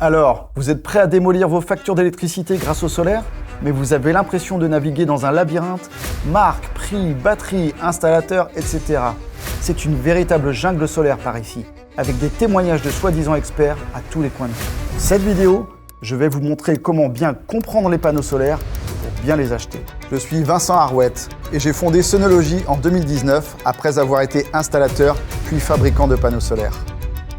Alors, vous êtes prêt à démolir vos factures d'électricité grâce au solaire? Mais vous avez l'impression de naviguer dans un labyrinthe? Marques, prix, batterie, installateurs, etc. C'est une véritable jungle solaire par ici, avec des témoignages de soi-disant experts à tous les coins de vue. Dans cette vidéo, je vais vous montrer comment bien comprendre les panneaux solaires pour bien les acheter. Je suis Vincent Arouette et j'ai fondé Sonology en 2019 après avoir été installateur puis fabricant de panneaux solaires.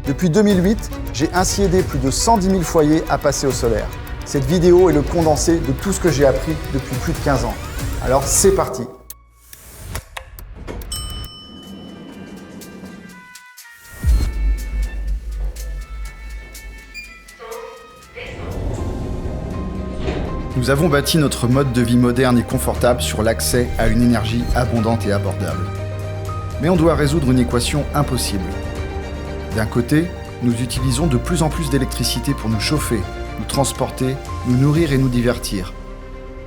Depuis 2008, j'ai ainsi aidé plus de 110 000 foyers à passer au solaire. Cette vidéo est le condensé de tout ce que j'ai appris depuis plus de 15 ans. Alors c'est parti! Nous avons bâti notre mode de vie moderne et confortable sur l'accès à une énergie abondante et abordable. Mais on doit résoudre une équation impossible. D'un côté, nous utilisons de plus en plus d'électricité pour nous chauffer, nous transporter, nous nourrir et nous divertir.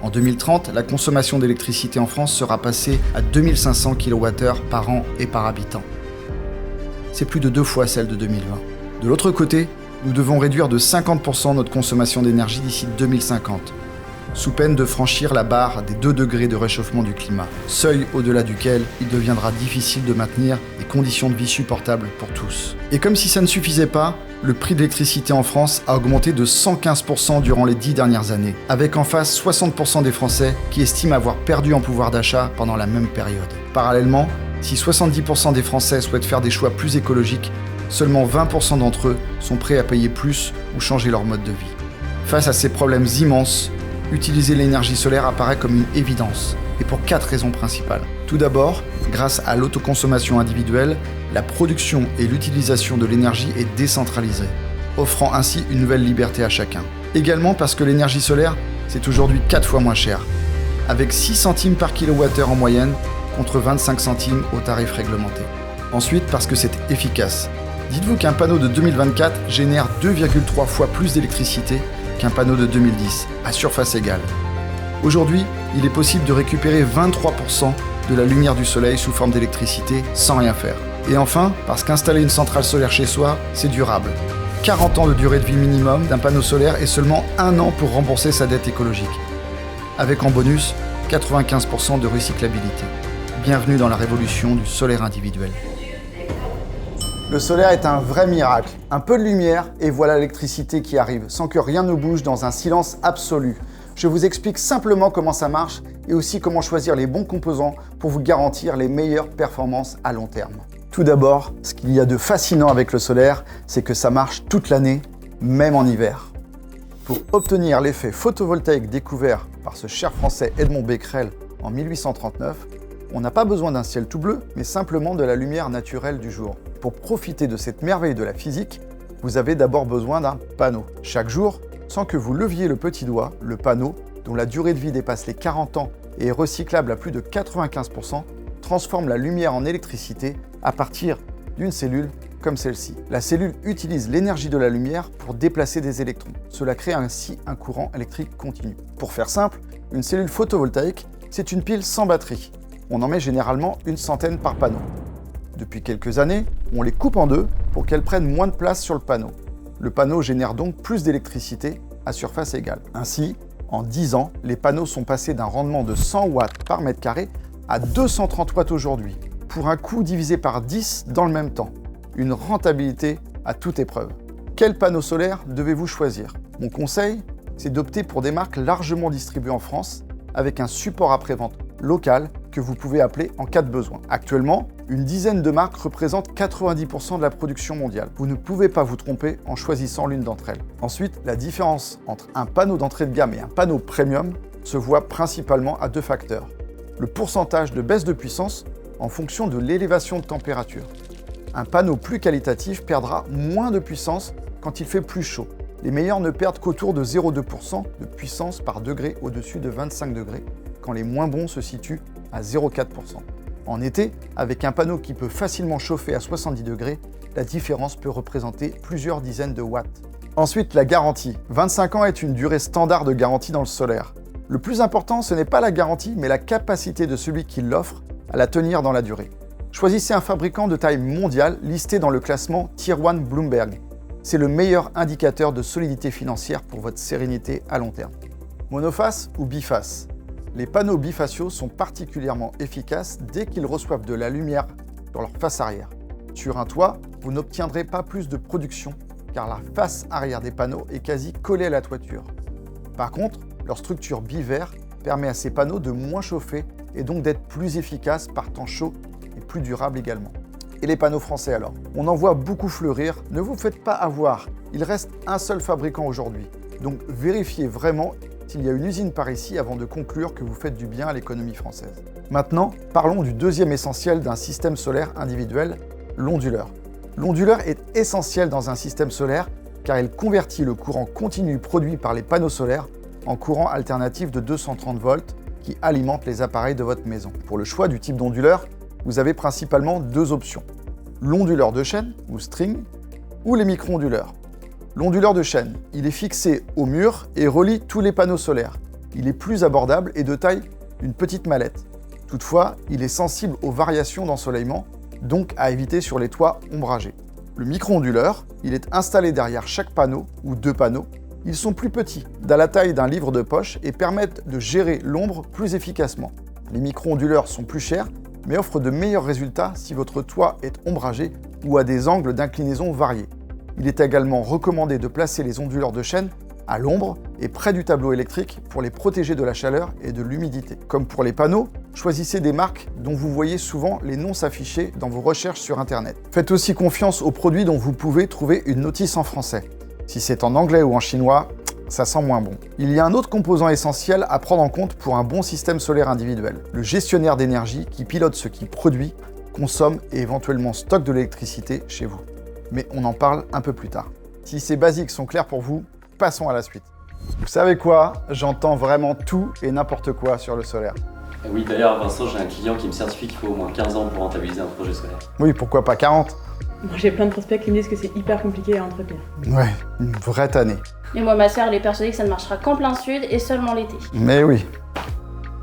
En 2030, la consommation d'électricité en France sera passée à 2500 kWh par an et par habitant. C'est plus de 2 fois celle de 2020. De l'autre côté, nous devons réduire de 50% notre consommation d'énergie d'ici 2050, sous peine de franchir la barre des 2 degrés de réchauffement du climat, seuil au-delà duquel il deviendra difficile de maintenir des conditions de vie supportables pour tous. Et comme si ça ne suffisait pas, le prix de l'électricité en France a augmenté de 115% durant les 10 dernières années, avec en face 60% des Français qui estiment avoir perdu en pouvoir d'achat pendant la même période. Parallèlement, si 70% des Français souhaitent faire des choix plus écologiques, seulement 20% d'entre eux sont prêts à payer plus ou changer leur mode de vie. Face à ces problèmes immenses, utiliser l'énergie solaire apparaît comme une évidence, et pour 4 raisons principales. Tout d'abord, grâce à l'autoconsommation individuelle, la production et l'utilisation de l'énergie est décentralisée, offrant ainsi une nouvelle liberté à chacun. Également parce que l'énergie solaire, c'est aujourd'hui 4 fois moins cher, avec 6 centimes par kilowattheure en moyenne, contre 25 centimes au tarif réglementé. Ensuite, parce que c'est efficace. Dites-vous qu'un panneau de 2024 génère 2,3 fois plus d'électricité qu'un panneau de 2010, à surface égale. Aujourd'hui, il est possible de récupérer 23% de la lumière du soleil sous forme d'électricité sans rien faire. Et enfin, parce qu'installer une centrale solaire chez soi, c'est durable. 40 ans de durée de vie minimum d'un panneau solaire et seulement 1 an pour rembourser sa dette écologique. Avec en bonus, 95% de recyclabilité. Bienvenue dans la révolution du solaire individuel. Le solaire est un vrai miracle. Un peu de lumière et voilà l'électricité qui arrive, sans que rien ne bouge dans un silence absolu. Je vous explique simplement comment ça marche et aussi comment choisir les bons composants pour vous garantir les meilleures performances à long terme. Tout d'abord, ce qu'il y a de fascinant avec le solaire, c'est que ça marche toute l'année, même en hiver. Pour obtenir l'effet photovoltaïque découvert par ce cher français Edmond Becquerel en 1839, on n'a pas besoin d'un ciel tout bleu, mais simplement de la lumière naturelle du jour. Pour profiter de cette merveille de la physique, vous avez d'abord besoin d'un panneau. Chaque jour, sans que vous leviez le petit doigt, le panneau, dont la durée de vie dépasse les 40 ans et est recyclable à plus de 95%, transforme la lumière en électricité à partir d'une cellule comme celle-ci. La cellule utilise l'énergie de la lumière pour déplacer des électrons. Cela crée ainsi un courant électrique continu. Pour faire simple, une cellule photovoltaïque, c'est une pile sans batterie. On en met généralement une centaine par panneau. Depuis quelques années, on les coupe en deux pour qu'elles prennent moins de place sur le panneau. Le panneau génère donc plus d'électricité à surface égale. Ainsi, en 10 ans, les panneaux sont passés d'un rendement de 100 watts par mètre carré à 230 watts aujourd'hui, pour un coût divisé par 10 dans le même temps. Une rentabilité à toute épreuve. Quel panneau solaire devez-vous choisir? Mon conseil, c'est d'opter pour des marques largement distribuées en France, avec un support après-vente local que vous pouvez appeler en cas de besoin. Actuellement, une dizaine de marques représentent 90% de la production mondiale. Vous ne pouvez pas vous tromper en choisissant l'une d'entre elles. Ensuite, la différence entre un panneau d'entrée de gamme et un panneau premium se voit principalement à 2 facteurs. Le pourcentage de baisse de puissance en fonction de l'élévation de température. Un panneau plus qualitatif perdra moins de puissance quand il fait plus chaud. Les meilleurs ne perdent qu'autour de 0,2% de puissance par degré au-dessus de 25 degrés, quand les moins bons se situent à 0,4%. En été, avec un panneau qui peut facilement chauffer à 70 degrés, la différence peut représenter plusieurs dizaines de watts. Ensuite, la garantie. 25 ans est une durée standard de garantie dans le solaire. Le plus important, ce n'est pas la garantie, mais la capacité de celui qui l'offre à la tenir dans la durée. Choisissez un fabricant de taille mondiale listé dans le classement Tier 1 Bloomberg. c'est le meilleur indicateur de solidité financière pour votre sérénité à long terme. Monoface ou biface? Les panneaux bifaciaux sont particulièrement efficaces dès qu'ils reçoivent de la lumière sur leur face arrière. Sur un toit, vous n'obtiendrez pas plus de production car la face arrière des panneaux est quasi collée à la toiture. Par contre, leur structure bivers permet à ces panneaux de moins chauffer et donc d'être plus efficaces par temps chaud et plus durables également. Et les panneaux français alors? On en voit beaucoup fleurir, ne vous faites pas avoir, il reste un seul fabricant aujourd'hui. Donc vérifiez vraiment s'il y a une usine par ici avant de conclure que vous faites du bien à l'économie française. Maintenant, parlons du deuxième essentiel d'un système solaire individuel, l'onduleur. L'onduleur est essentiel dans un système solaire car il convertit le courant continu produit par les panneaux solaires en courant alternatif de 230 volts qui alimente les appareils de votre maison. Pour le choix du type d'onduleur, vous avez principalement deux options. L'onduleur de chaîne, ou string, ou les micro-onduleurs. L'onduleur de chaîne, il est fixé au mur et relie tous les panneaux solaires. Il est plus abordable et de taille d'une petite mallette. Toutefois, il est sensible aux variations d'ensoleillement, donc à éviter sur les toits ombragés. Le micro-onduleur, il est installé derrière chaque panneau, ou deux panneaux. Ils sont plus petits, dans la taille d'un livre de poche et permettent de gérer l'ombre plus efficacement. Les micro-onduleurs sont plus chers, mais offrent de meilleurs résultats si votre toit est ombragé ou à des angles d'inclinaison variés. Il est également recommandé de placer les onduleurs de chaîne à l'ombre et près du tableau électrique pour les protéger de la chaleur et de l'humidité. Comme pour les panneaux, choisissez des marques dont vous voyez souvent les noms s'afficher dans vos recherches sur Internet. Faites aussi confiance aux produits dont vous pouvez trouver une notice en français. Si c'est en anglais ou en chinois, ça sent moins bon. Il y a un autre composant essentiel à prendre en compte pour un bon système solaire individuel, le gestionnaire d'énergie qui pilote ce qui produit, consomme et éventuellement stocke de l'électricité chez vous. Mais on en parle un peu plus tard. Si ces basiques sont clairs pour vous, passons à la suite. Vous savez quoi? J'entends vraiment tout et n'importe quoi sur le solaire. Oui, d'ailleurs, Vincent, j'ai un client qui me certifie qu'il faut au moins 15 ans pour rentabiliser un projet solaire. Oui, pourquoi pas 40? Moi, j'ai plein de prospects qui me disent que c'est hyper compliqué à entretenir. Ouais, une vraie tannée. Et moi, ma sœur, elle est persuadée que ça ne marchera qu'en plein sud et seulement l'été. Mais oui.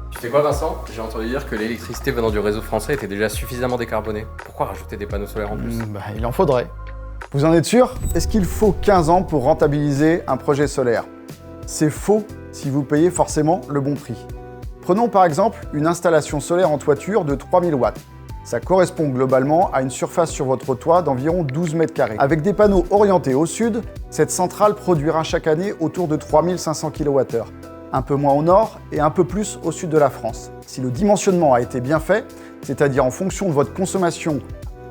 Tu sais quoi, Vincent? J'ai entendu dire que l'électricité venant du réseau français était déjà suffisamment décarbonée. Pourquoi rajouter des panneaux solaires en plus? Il en faudrait. Vous en êtes sûr? Est-ce qu'il faut 15 ans pour rentabiliser un projet solaire? C'est faux si vous payez forcément le bon prix. Prenons par exemple une installation solaire en toiture de 3000 watts. Ça correspond globalement à une surface sur votre toit d'environ 12 mètres carrés. Avec des panneaux orientés au sud, cette centrale produira chaque année autour de 3500 kWh, un peu moins au nord et un peu plus au sud de la France. Si le dimensionnement a été bien fait, c'est-à-dire en fonction de votre consommation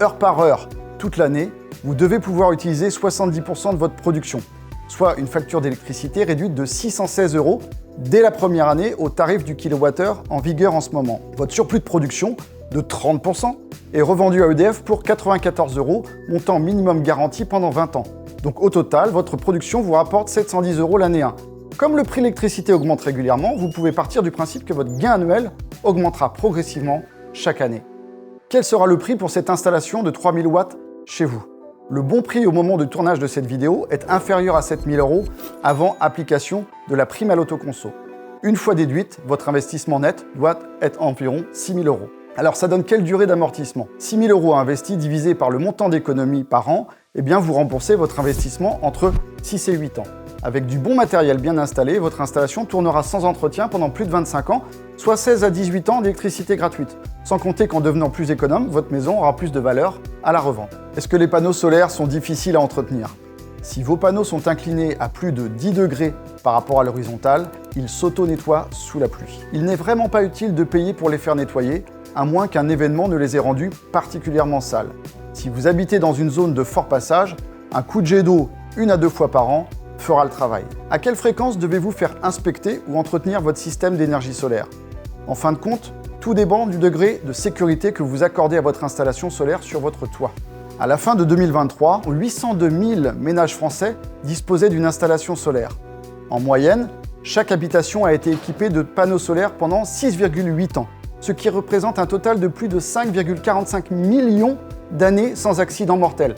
heure par heure toute l'année, vous devez pouvoir utiliser 70% de votre production, soit une facture d'électricité réduite de 616 € dès la première année au tarif du kilowattheure en vigueur en ce moment. Votre surplus de production de 30% est revendu à EDF pour 94 €, montant minimum garanti pendant 20 ans. Donc au total, votre production vous rapporte 710 € l'année 1. Comme le prix de l'électricité augmente régulièrement, vous pouvez partir du principe que votre gain annuel augmentera progressivement chaque année. Quel sera le prix pour cette installation de 3000 watts chez vous? Le bon prix au moment du tournage de cette vidéo est inférieur à 7000 € avant application de la prime à l'autoconso. Une fois déduite, votre investissement net doit être environ 6000 €. Alors ça donne quelle durée d'amortissement? 6000 € investis divisé par le montant d'économie par an, eh bien vous remboursez votre investissement entre 6 et 8 ans. Avec du bon matériel bien installé, votre installation tournera sans entretien pendant plus de 25 ans, soit 16 à 18 ans d'électricité gratuite. Sans compter qu'en devenant plus économe, votre maison aura plus de valeur à la revente. Est-ce que les panneaux solaires sont difficiles à entretenir? Si vos panneaux sont inclinés à plus de 10 degrés par rapport à l'horizontale, ils s'auto-nettoient sous la pluie. Il n'est vraiment pas utile de payer pour les faire nettoyer, à moins qu'un événement ne les ait rendus particulièrement sales. Si vous habitez dans une zone de fort passage, un coup de jet d'eau 1 à 2 fois par an fera le travail. À quelle fréquence devez-vous faire inspecter ou entretenir votre système d'énergie solaire? En fin de compte, tout dépend du degré de sécurité que vous accordez à votre installation solaire sur votre toit. À la fin de 2023, 802 000 ménages français disposaient d'une installation solaire. En moyenne, chaque habitation a été équipée de panneaux solaires pendant 6,8 ans, ce qui représente un total de plus de 5,45 millions d'années sans accident mortel.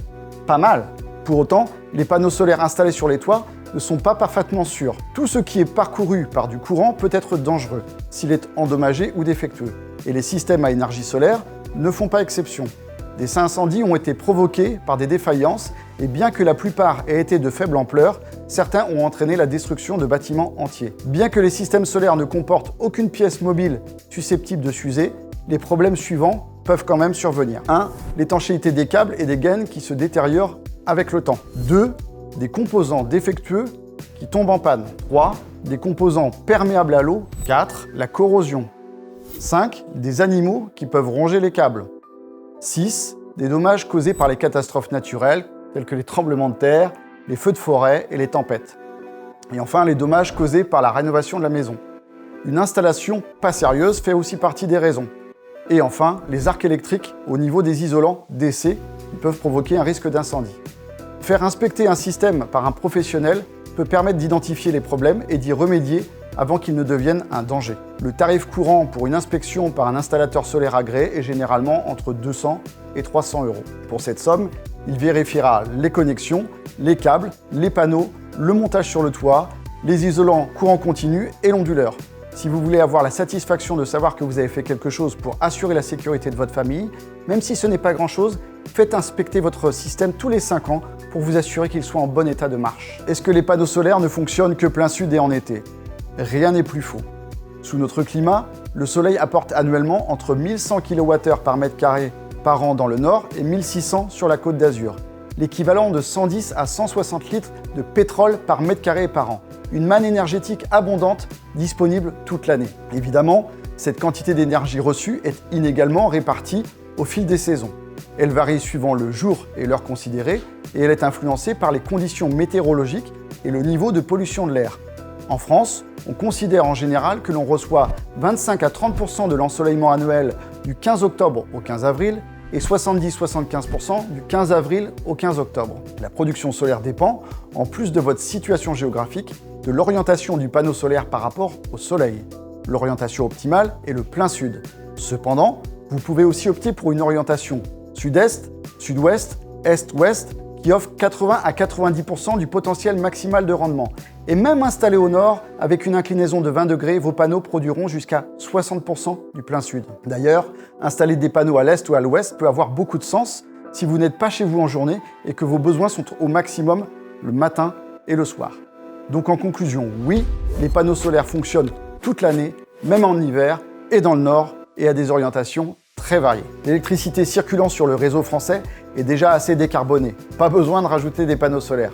Pas mal! Pour autant, les panneaux solaires installés sur les toits ne sont pas parfaitement sûrs. Tout ce qui est parcouru par du courant peut être dangereux s'il est endommagé ou défectueux. Et les systèmes à énergie solaire ne font pas exception. Des incendies ont été provoqués par des défaillances et bien que la plupart aient été de faible ampleur, certains ont entraîné la destruction de bâtiments entiers. Bien que les systèmes solaires ne comportent aucune pièce mobile susceptible de s'user, les problèmes suivants peuvent quand même survenir. 1. L'étanchéité des câbles et des gaines qui se détériorent avec le temps. 2. Des composants défectueux qui tombent en panne. 3. Des composants perméables à l'eau. 4. La corrosion. 5. Des animaux qui peuvent ronger les câbles. 6. Des dommages causés par les catastrophes naturelles, tels que les tremblements de terre, les feux de forêt et les tempêtes. Et enfin, les dommages causés par la rénovation de la maison. Une installation pas sérieuse fait aussi partie des raisons. Et enfin, les arcs électriques au niveau des isolants DC qui peuvent provoquer un risque d'incendie. Faire inspecter un système par un professionnel peut permettre d'identifier les problèmes et d'y remédier avant qu'ils ne deviennent un danger. Le tarif courant pour une inspection par un installateur solaire agréé est généralement entre 200 et 300 €. Pour cette somme, il vérifiera les connexions, les câbles, les panneaux, le montage sur le toit, les isolants courant continu et l'onduleur. Si vous voulez avoir la satisfaction de savoir que vous avez fait quelque chose pour assurer la sécurité de votre famille, même si ce n'est pas grand-chose, faites inspecter votre système tous les 5 ans pour vous assurer qu'il soit en bon état de marche. Est-ce que les panneaux solaires ne fonctionnent que plein sud et en été? Rien n'est plus faux. Sous notre climat, le soleil apporte annuellement entre 1100 kWh par mètre carré par an dans le nord et 1600 sur la côte d'Azur, l'équivalent de 110 à 160 litres de pétrole par mètre carré par an. Une manne énergétique abondante disponible toute l'année. Évidemment, cette quantité d'énergie reçue est inégalement répartie au fil des saisons. Elle varie suivant le jour et l'heure considérée et elle est influencée par les conditions météorologiques et le niveau de pollution de l'air. En France, on considère en général que l'on reçoit 25 à 30% de l'ensoleillement annuel du 15 octobre au 15 avril et 70-75% du 15 avril au 15 octobre. La production solaire dépend, en plus de votre situation géographique, de l'orientation du panneau solaire par rapport au soleil. L'orientation optimale est le plein sud. Cependant, vous pouvez aussi opter pour une orientation sud-est, sud-ouest, est-ouest, qui offre 80 à 90% du potentiel maximal de rendement. Et même installés au nord, avec une inclinaison de 20 degrés, vos panneaux produiront jusqu'à 60% du plein sud. D'ailleurs, installer des panneaux à l'est ou à l'ouest peut avoir beaucoup de sens si vous n'êtes pas chez vous en journée et que vos besoins sont au maximum le matin et le soir. Donc en conclusion, oui, les panneaux solaires fonctionnent toute l'année, même en hiver et dans le nord, et à des orientations très variées. L'électricité circulant sur le réseau français est déjà assez décarbonée. Pas besoin de rajouter des panneaux solaires.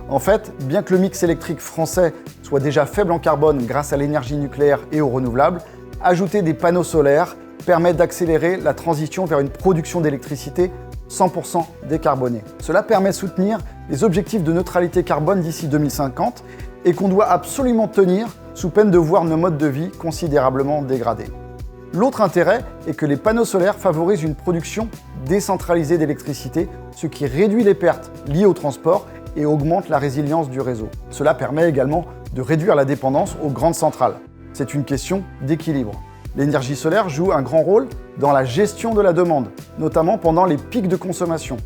En fait, bien que le mix électrique français soit déjà faible en carbone grâce à l'énergie nucléaire et aux renouvelables, ajouter des panneaux solaires permet d'accélérer la transition vers une production d'électricité 100% décarbonée. Cela permet de soutenir les objectifs de neutralité carbone d'ici 2050 et qu'on doit absolument tenir sous peine de voir nos modes de vie considérablement dégradés. L'autre intérêt est que les panneaux solaires favorisent une production décentralisée d'électricité, ce qui réduit les pertes liées au transport et augmente la résilience du réseau. Cela permet également de réduire la dépendance aux grandes centrales. C'est une question d'équilibre. L'énergie solaire joue un grand rôle dans la gestion de la demande, notamment pendant les pics de consommation.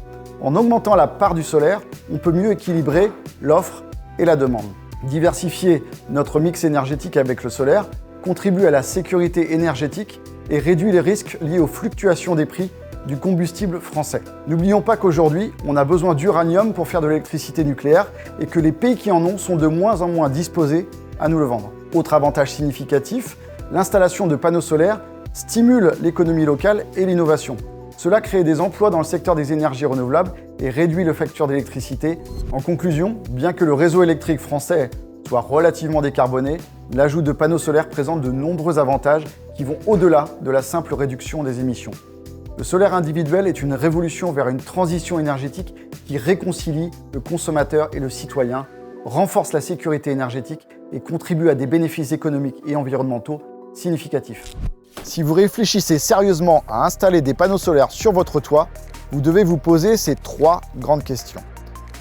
En augmentant la part du solaire, on peut mieux équilibrer l'offre et la demande. Diversifier notre mix énergétique avec le solaire contribue à la sécurité énergétique et réduit les risques liés aux fluctuations des prix du combustible français. N'oublions pas qu'aujourd'hui, on a besoin d'uranium pour faire de l'électricité nucléaire et que les pays qui en ont sont de moins en moins disposés à nous le vendre. Autre avantage significatif, l'installation de panneaux solaires stimule l'économie locale et l'innovation. Cela crée des emplois dans le secteur des énergies renouvelables et réduit le facture d'électricité. En conclusion, bien que le réseau électrique français soit relativement décarboné, l'ajout de panneaux solaires présente de nombreux avantages qui vont au-delà de la simple réduction des émissions. Le solaire individuel est une révolution vers une transition énergétique qui réconcilie le consommateur et le citoyen, renforce la sécurité énergétique et contribue à des bénéfices économiques et environnementaux significatifs. Si vous réfléchissez sérieusement à installer des panneaux solaires sur votre toit, vous devez vous poser ces 3 grandes questions.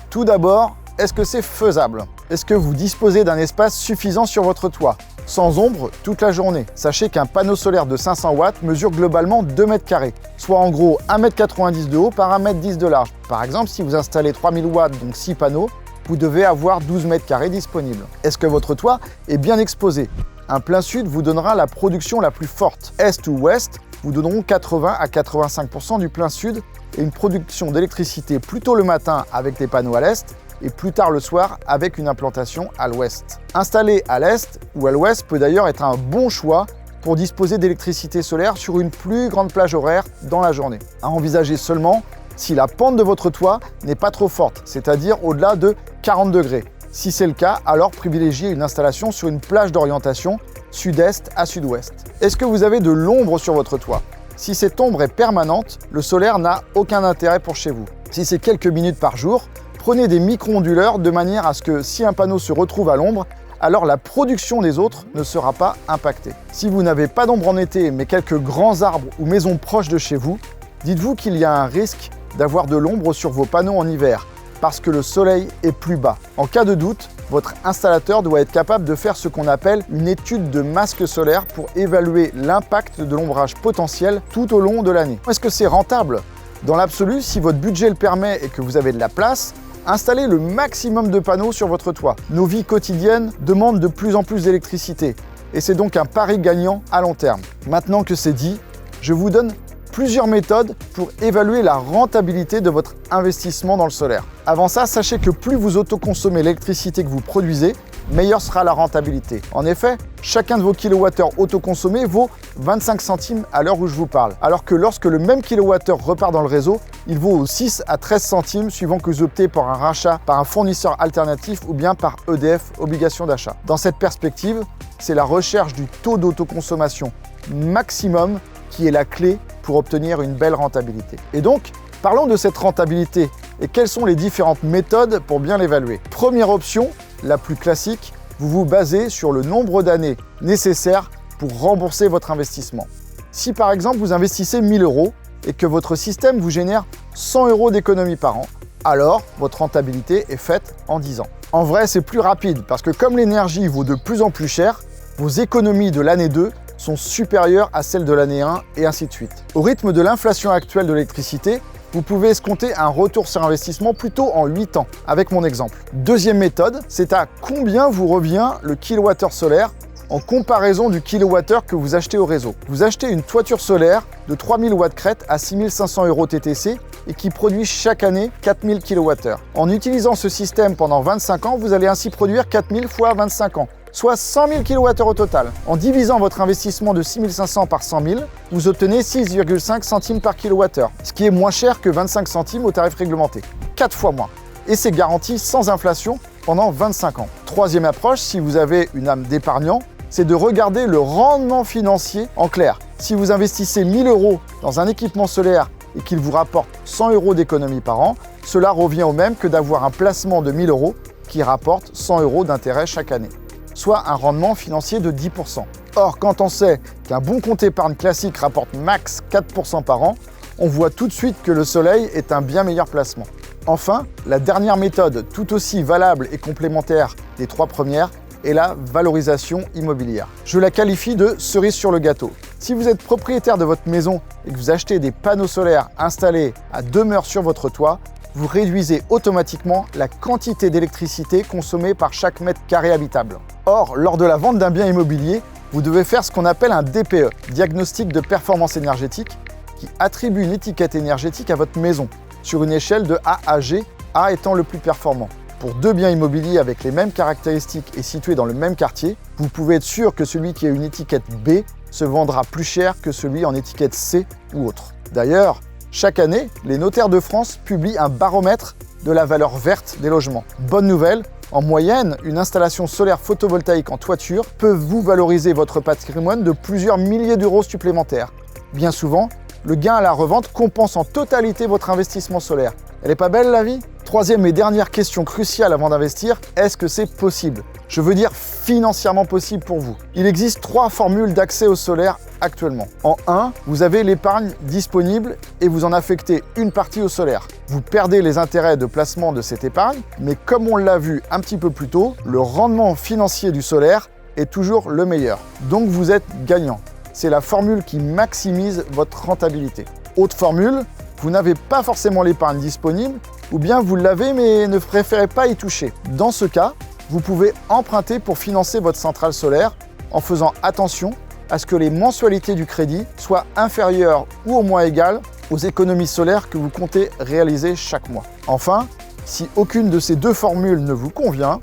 Tout d'abord, est-ce que c'est faisable? Est-ce que vous disposez d'un espace suffisant sur votre toit, sans ombre toute la journée? Sachez qu'un panneau solaire de 500 watts mesure globalement 2 mètres carrés, soit en gros 1,90 m de haut par 1,10 m de large. Par exemple, si vous installez 3000 watts, donc 6 panneaux, vous devez avoir 12 mètres carrés disponibles. Est-ce que votre toit est bien exposé? Un plein sud vous donnera la production la plus forte. Est ou ouest, vous donneront 80 à 85% du plein sud et une production d'électricité plutôt le matin avec des panneaux à l'est et plus tard le soir avec une implantation à l'ouest. Installer à l'est ou à l'ouest peut d'ailleurs être un bon choix pour disposer d'électricité solaire sur une plus grande plage horaire dans la journée. À envisager seulement si la pente de votre toit n'est pas trop forte, c'est-à-dire au-delà de 40 degrés. Si c'est le cas, alors privilégiez une installation sur une plage d'orientation sud-est à sud-ouest. Est-ce que vous avez de l'ombre sur votre toit? Si cette ombre est permanente, le solaire n'a aucun intérêt pour chez vous. Si c'est quelques minutes par jour, prenez des micro-onduleurs de manière à ce que si un panneau se retrouve à l'ombre, alors la production des autres ne sera pas impactée. Si vous n'avez pas d'ombre en été, mais quelques grands arbres ou maisons proches de chez vous, dites-vous qu'il y a un risque d'avoir de l'ombre sur vos panneaux en hiver, parce que le soleil est plus bas. En cas de doute, votre installateur doit être capable de faire ce qu'on appelle une étude de masque solaire pour évaluer l'impact de l'ombrage potentiel tout au long de l'année. Est-ce que c'est rentable? Dans l'absolu, si votre budget le permet et que vous avez de la place, installez le maximum de panneaux sur votre toit. Nos vies quotidiennes demandent de plus en plus d'électricité et c'est donc un pari gagnant à long terme. Maintenant que c'est dit, je vous donne plusieurs méthodes pour évaluer la rentabilité de votre investissement dans le solaire. Avant ça, sachez que plus vous autoconsommez l'électricité que vous produisez, meilleure sera la rentabilité. En effet, chacun de vos kilowattheures autoconsommés vaut 25 centimes à l'heure où je vous parle, alors que lorsque le même kilowattheure repart dans le réseau, il vaut 6 à 13 centimes suivant que vous optez pour un rachat par un fournisseur alternatif ou bien par EDF, obligation d'achat. Dans cette perspective, c'est la recherche du taux d'autoconsommation maximum qui est la clé pour obtenir une belle rentabilité. Et donc, parlons de cette rentabilité et quelles sont les différentes méthodes pour bien l'évaluer. Première option, la plus classique, vous vous basez sur le nombre d'années nécessaires pour rembourser votre investissement. Si par exemple vous investissez 1000 € et que votre système vous génère 100 € d'économie par an, alors votre rentabilité est faite en 10 ans. En vrai, c'est plus rapide parce que comme l'énergie vaut de plus en plus cher, vos économies de l'année 2 sont supérieures à celles de l'année 1 et ainsi de suite. Au rythme de l'inflation actuelle de l'électricité, vous pouvez escompter un retour sur investissement plutôt en 8 ans, avec mon exemple. Deuxième méthode, c'est à combien vous revient le kilowattheure solaire en comparaison du kilowattheure que vous achetez au réseau. Vous achetez une toiture solaire de 3000 watts crête à 6500 € TTC et qui produit chaque année 4000 kWh. En utilisant ce système pendant 25 ans, vous allez ainsi produire 4000 fois 25 ans, soit 100 000 kWh au total. En divisant votre investissement de 6500 par 100 000, vous obtenez 6,5 centimes par kWh, ce qui est moins cher que 25 centimes au tarif réglementé, 4 fois moins. Et c'est garanti sans inflation pendant 25 ans. Troisième approche, si vous avez une âme d'épargnant, c'est de regarder le rendement financier en clair. Si vous investissez 1000 € dans un équipement solaire et qu'il vous rapporte 100 € d'économie par an, cela revient au même que d'avoir un placement de 1000 € qui rapporte 100 € d'intérêt chaque année, soit un rendement financier de 10%. Or, quand on sait qu'un bon compte épargne classique rapporte max 4% par an, on voit tout de suite que le soleil est un bien meilleur placement. Enfin, la dernière méthode, tout aussi valable et complémentaire des trois premières, est la valorisation immobilière. Je la qualifie de cerise sur le gâteau. Si vous êtes propriétaire de votre maison et que vous achetez des panneaux solaires installés à demeure sur votre toit, vous réduisez automatiquement la quantité d'électricité consommée par chaque mètre carré habitable. Or, lors de la vente d'un bien immobilier, vous devez faire ce qu'on appelle un DPE, diagnostic de performance énergétique, qui attribue une étiquette énergétique à votre maison, sur une échelle de A à G, A étant le plus performant. Pour deux biens immobiliers avec les mêmes caractéristiques et situés dans le même quartier, vous pouvez être sûr que celui qui a une étiquette B se vendra plus cher que celui en étiquette C ou autre. D'ailleurs, chaque année, les notaires de France publient un baromètre de la valeur verte des logements. Bonne nouvelle, en moyenne, une installation solaire photovoltaïque en toiture peut vous valoriser votre patrimoine de plusieurs milliers d'euros supplémentaires. Bien souvent, le gain à la revente compense en totalité votre investissement solaire. Elle est pas belle la vie ? Troisième et dernière question cruciale avant d'investir, est-ce que c'est possible ? Je veux dire financièrement possible pour vous. Il existe 3 formules d'accès au solaire actuellement. En 1, vous avez l'épargne disponible et vous en affectez une partie au solaire. Vous perdez les intérêts de placement de cette épargne, mais comme on l'a vu un petit peu plus tôt, le rendement financier du solaire est toujours le meilleur. Donc vous êtes gagnant. C'est la formule qui maximise votre rentabilité. Autre formule, vous n'avez pas forcément l'épargne disponible, ou bien vous l'avez mais ne préférez pas y toucher. Dans ce cas, vous pouvez emprunter pour financer votre centrale solaire en faisant attention à ce que les mensualités du crédit soient inférieures ou au moins égales aux économies solaires que vous comptez réaliser chaque mois. Enfin, si aucune de ces deux formules ne vous convient,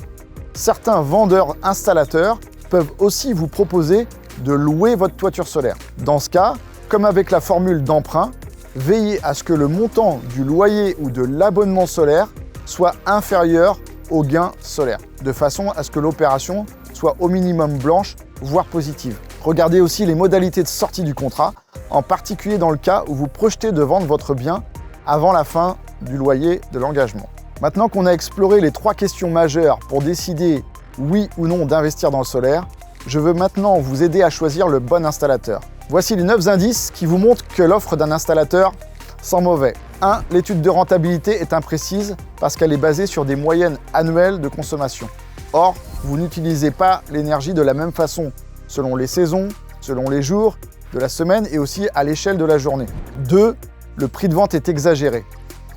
certains vendeurs installateurs peuvent aussi vous proposer de louer votre toiture solaire. Dans ce cas, comme avec la formule d'emprunt, veillez à ce que le montant du loyer ou de l'abonnement solaire soit inférieur au gain solaire, de façon à ce que l'opération soit au minimum blanche, voire positive. Regardez aussi les modalités de sortie du contrat, en particulier dans le cas où vous projetez de vendre votre bien avant la fin du loyer de l'engagement. Maintenant qu'on a exploré les 3 questions majeures pour décider oui ou non d'investir dans le solaire, je veux maintenant vous aider à choisir le bon installateur. Voici les 9 indices qui vous montrent que l'offre d'un installateur sent mauvais. 1. L'étude de rentabilité est imprécise parce qu'elle est basée sur des moyennes annuelles de consommation. Or, vous n'utilisez pas l'énergie de la même façon, selon les saisons, selon les jours de la semaine et aussi à l'échelle de la journée. 2. Le prix de vente est exagéré.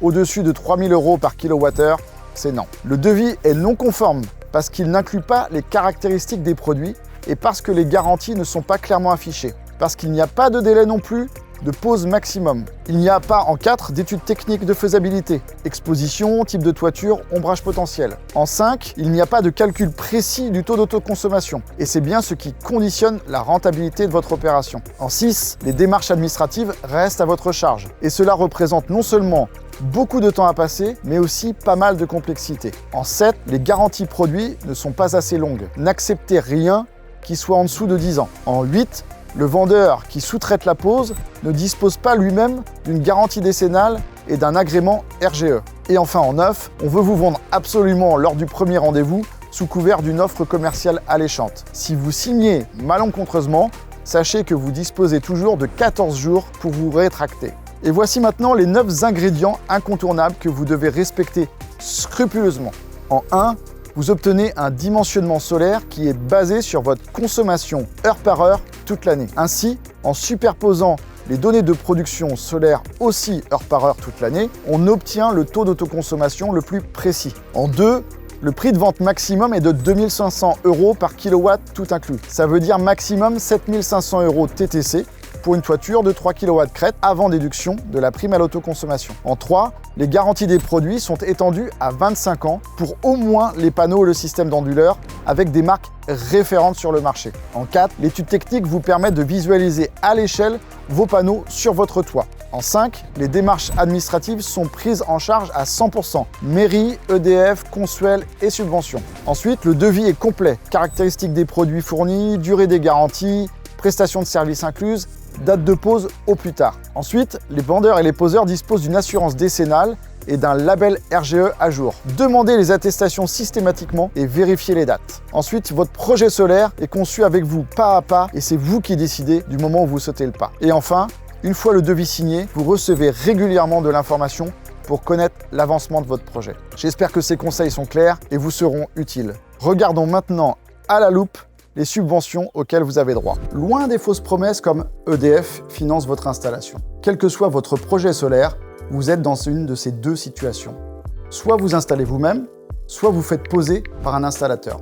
Au-dessus de 3 000 € par kilowattheure, c'est non. Le devis est non conforme parce qu'il n'inclut pas les caractéristiques des produits et parce que les garanties ne sont pas clairement affichées. Parce qu'il n'y a pas de délai non plus de pause maximum. Il n'y a pas en 4 d'études techniques de faisabilité, exposition, type de toiture, ombrage potentiel. En 5, il n'y a pas de calcul précis du taux d'autoconsommation. Et c'est bien ce qui conditionne la rentabilité de votre opération. En 6, les démarches administratives restent à votre charge. Et cela représente non seulement beaucoup de temps à passer, mais aussi pas mal de complexité. En 7, les garanties produits ne sont pas assez longues. N'acceptez rien qui soit en dessous de 10 ans. En 8, le vendeur qui sous-traite la pose ne dispose pas lui-même d'une garantie décennale et d'un agrément RGE. Et enfin en 9, on veut vous vendre absolument lors du premier rendez-vous sous couvert d'une offre commerciale alléchante. Si vous signez malencontreusement, sachez que vous disposez toujours de 14 jours pour vous rétracter. Et voici maintenant les 9 ingrédients incontournables que vous devez respecter scrupuleusement. En 1, vous obtenez un dimensionnement solaire qui est basé sur votre consommation heure par heure toute l'année. Ainsi, en superposant les données de production solaire aussi heure par heure toute l'année, on obtient le taux d'autoconsommation le plus précis. En 2, le prix de vente maximum est de 2 500 € par kilowatt tout inclus. Ça veut dire maximum 7 500 € TTC pour une toiture de 3 kW crête avant déduction de la prime à l'autoconsommation. En 3, les garanties des produits sont étendues à 25 ans pour au moins les panneaux et le système d'onduleurs avec des marques référentes sur le marché. En 4, l'étude technique vous permet de visualiser à l'échelle vos panneaux sur votre toit. En 5, les démarches administratives sont prises en charge à 100%. Mairie, EDF, Consuel et subventions. Ensuite, le devis est complet. Caractéristiques des produits fournis, durée des garanties, prestations de services incluses, date de pose au plus tard. Ensuite, les vendeurs et les poseurs disposent d'une assurance décennale et d'un label RGE à jour. Demandez les attestations systématiquement et vérifiez les dates. Ensuite, votre projet solaire est conçu avec vous pas à pas et c'est vous qui décidez du moment où vous sautez le pas. Et enfin, une fois le devis signé, vous recevez régulièrement de l'information pour connaître l'avancement de votre projet. J'espère que ces conseils sont clairs et vous seront utiles. Regardons maintenant à la loupe les subventions auxquelles vous avez droit. Loin des fausses promesses comme EDF finance votre installation. Quel que soit votre projet solaire, vous êtes dans une de ces deux situations. Soit vous installez vous-même, soit vous faites poser par un installateur.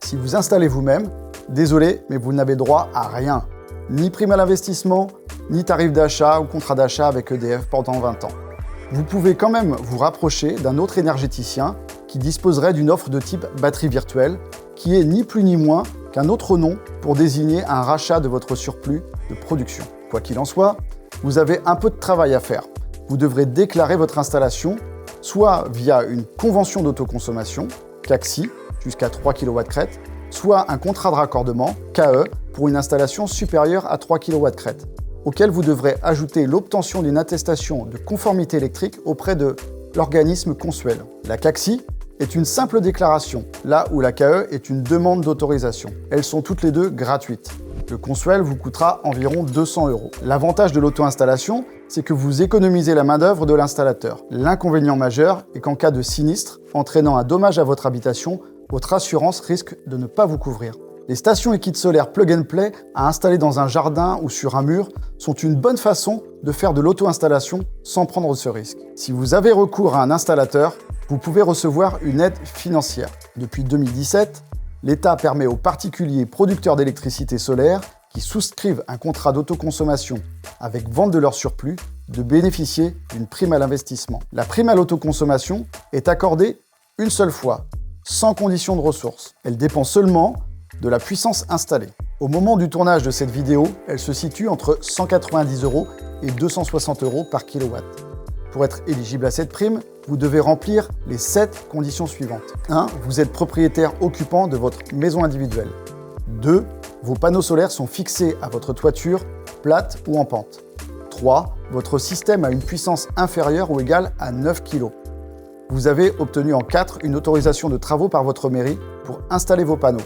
Si vous installez vous-même, désolé, mais vous n'avez droit à rien. Ni prime à l'investissement, ni tarif d'achat ou contrat d'achat avec EDF pendant 20 ans. Vous pouvez quand même vous rapprocher d'un autre énergéticien qui disposerait d'une offre de type batterie virtuelle, qui est ni plus ni moins qu'un autre nom pour désigner un rachat de votre surplus de production. Quoi qu'il en soit, vous avez un peu de travail à faire. Vous devrez déclarer votre installation, soit via une convention d'autoconsommation, CACSI, jusqu'à 3 kW crête, soit un contrat de raccordement, KE, pour une installation supérieure à 3 kW crête, auquel vous devrez ajouter l'obtention d'une attestation de conformité électrique auprès de l'organisme Consuel. La CACSI est une simple déclaration, là où la KE est une demande d'autorisation. Elles sont toutes les deux gratuites. Le Consuel vous coûtera environ 200 €. L'avantage de l'auto-installation, c'est que vous économisez la main-d'œuvre de l'installateur. L'inconvénient majeur est qu'en cas de sinistre, entraînant un dommage à votre habitation, votre assurance risque de ne pas vous couvrir. Les stations et kits solaires plug and play à installer dans un jardin ou sur un mur sont une bonne façon de faire de l'auto-installation sans prendre ce risque. Si vous avez recours à un installateur, vous pouvez recevoir une aide financière. Depuis 2017, l'État permet aux particuliers producteurs d'électricité solaire qui souscrivent un contrat d'autoconsommation avec vente de leur surplus de bénéficier d'une prime à l'investissement. La prime à l'autoconsommation est accordée une seule fois, sans condition de ressources. Elle dépend seulement de la puissance installée. Au moment du tournage de cette vidéo, elle se situe entre 190 € et 260 € par kilowatt. Pour être éligible à cette prime, vous devez remplir les 7 conditions suivantes. 1. Vous êtes propriétaire occupant de votre maison individuelle. 2. Vos panneaux solaires sont fixés à votre toiture, plate ou en pente. 3. Votre système a une puissance inférieure ou égale à 9 kg. Vous avez obtenu en 4 une autorisation de travaux par votre mairie pour installer vos panneaux.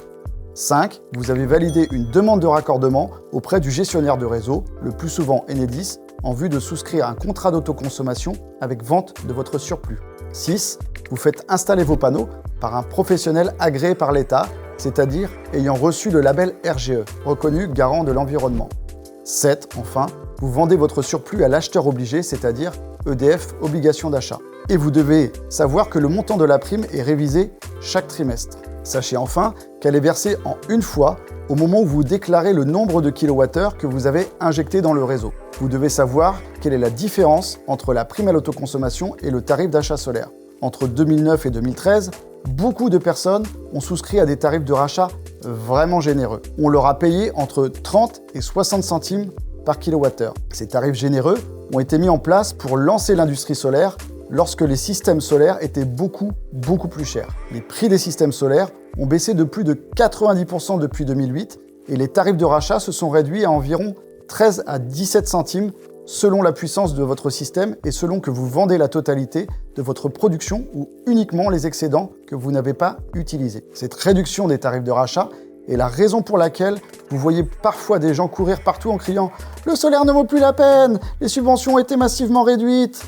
5. Vous avez validé une demande de raccordement auprès du gestionnaire de réseau, le plus souvent Enedis, en vue de souscrire un contrat d'autoconsommation avec vente de votre surplus. 6. Vous faites installer vos panneaux par un professionnel agréé par l'État, c'est-à-dire ayant reçu le label RGE, reconnu garant de l'environnement. 7. Enfin, vous vendez votre surplus à l'acheteur obligé, c'est-à-dire EDF obligation d'achat. Et vous devez savoir que le montant de la prime est révisé chaque trimestre. Sachez enfin qu'elle est versée en une fois au moment où vous déclarez le nombre de kilowattheures que vous avez injecté dans le réseau. Vous devez savoir quelle est la différence entre la prime à l'autoconsommation et le tarif d'achat solaire. Entre 2009 et 2013, beaucoup de personnes ont souscrit à des tarifs de rachat vraiment généreux. On leur a payé entre 30 et 60 centimes par kilowattheure. Ces tarifs généreux ont été mis en place pour lancer l'industrie solaire lorsque les systèmes solaires étaient beaucoup plus chers. Les prix des systèmes solaires ont baissé de plus de 90% depuis 2008 et les tarifs de rachat se sont réduits à environ 13 à 17 centimes selon la puissance de votre système et selon que vous vendez la totalité de votre production ou uniquement les excédents que vous n'avez pas utilisés. Cette réduction des tarifs de rachat est la raison pour laquelle vous voyez parfois des gens courir partout en criant « Le solaire ne vaut plus la peine, les subventions ont été massivement réduites !»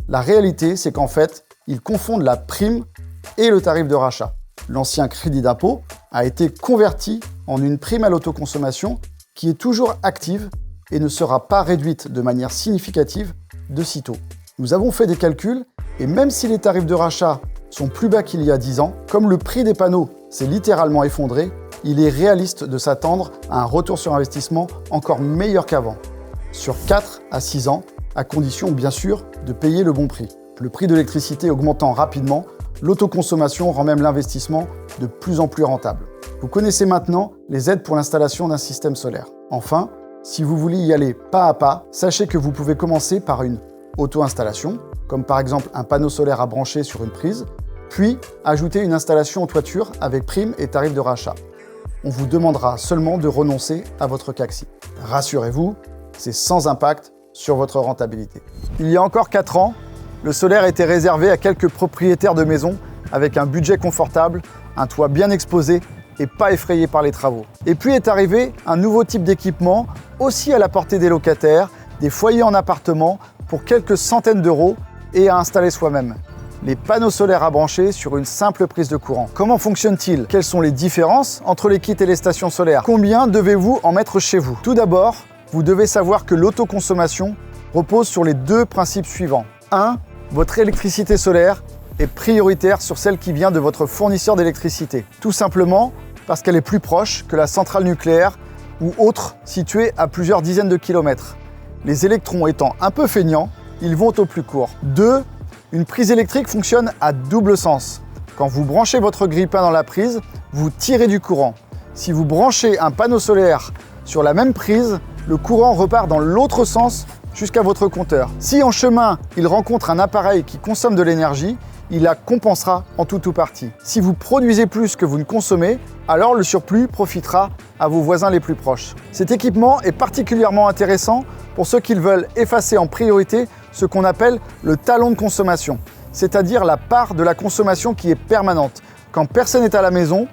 La réalité, c'est qu'en fait, ils confondent la prime et le tarif de rachat. L'ancien crédit d'impôt a été converti en une prime à l'autoconsommation qui est toujours active et ne sera pas réduite de manière significative de sitôt. Nous avons fait des calculs et même si les tarifs de rachat sont plus bas qu'il y a 10 ans, comme le prix des panneaux s'est littéralement effondré, il est réaliste de s'attendre à un retour sur investissement encore meilleur qu'avant, sur 4 à 6 ans, à condition bien sûr de payer le bon prix. Le prix de l'électricité augmentant rapidement, l'autoconsommation rend même l'investissement de plus en plus rentable. Vous connaissez maintenant les aides pour l'installation d'un système solaire. Enfin, si vous voulez y aller pas à pas, sachez que vous pouvez commencer par une auto-installation, comme par exemple un panneau solaire à brancher sur une prise, puis ajouter une installation en toiture avec prime et tarif de rachat. On vous demandera seulement de renoncer à votre CACSI. Rassurez-vous, c'est sans impact sur votre rentabilité. Il y a encore 4 ans, le solaire était réservé à quelques propriétaires de maisons avec un budget confortable, un toit bien exposé et pas effrayé par les travaux. Et puis est arrivé un nouveau type d'équipement, aussi à la portée des locataires, des foyers en appartement pour quelques centaines d'euros et à installer soi-même. Les panneaux solaires à brancher sur une simple prise de courant. Comment fonctionne-t-il? Quelles sont les différences entre les kits et les stations solaires? Combien devez-vous en mettre chez vous? Tout d'abord, vous devez savoir que l'autoconsommation repose sur les 2 principes suivants. 1. Votre électricité solaire est prioritaire sur celle qui vient de votre fournisseur d'électricité. Tout simplement parce qu'elle est plus proche que la centrale nucléaire ou autre située à plusieurs dizaines de kilomètres. Les électrons étant un peu feignants, ils vont au plus court. 2. Une prise électrique fonctionne à double sens. Quand vous branchez votre grille-pain dans la prise, vous tirez du courant. Si vous branchez un panneau solaire sur la même prise, le courant repart dans l'autre sens jusqu'à votre compteur. Si en chemin, il rencontre un appareil qui consomme de l'énergie, il la compensera en tout ou partie. Si vous produisez plus que vous ne consommez, alors le surplus profitera à vos voisins les plus proches. Cet équipement est particulièrement intéressant pour ceux qui veulent effacer en priorité ce qu'on appelle le talon de consommation, c'est-à-dire la part de la consommation qui est permanente, quand personne n'est à la maison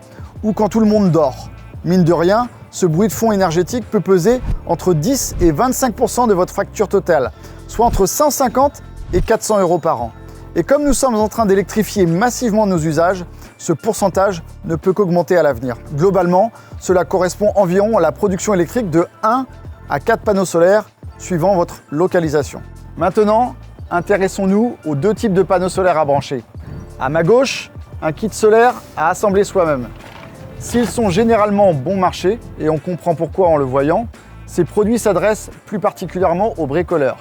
ou quand tout le monde dort. Mine de rien, ce bruit de fond énergétique peut peser entre 10 et 25% de votre facture totale, soit entre 150 et 400 € par an. Et comme nous sommes en train d'électrifier massivement nos usages, ce pourcentage ne peut qu'augmenter à l'avenir. Globalement, cela correspond environ à la production électrique de 1 à 4 panneaux solaires suivant votre localisation. Maintenant, intéressons-nous aux 2 types de panneaux solaires à brancher. À ma gauche, un kit solaire à assembler soi-même. S'ils sont généralement bon marché, et on comprend pourquoi en le voyant, ces produits s'adressent plus particulièrement aux bricoleurs.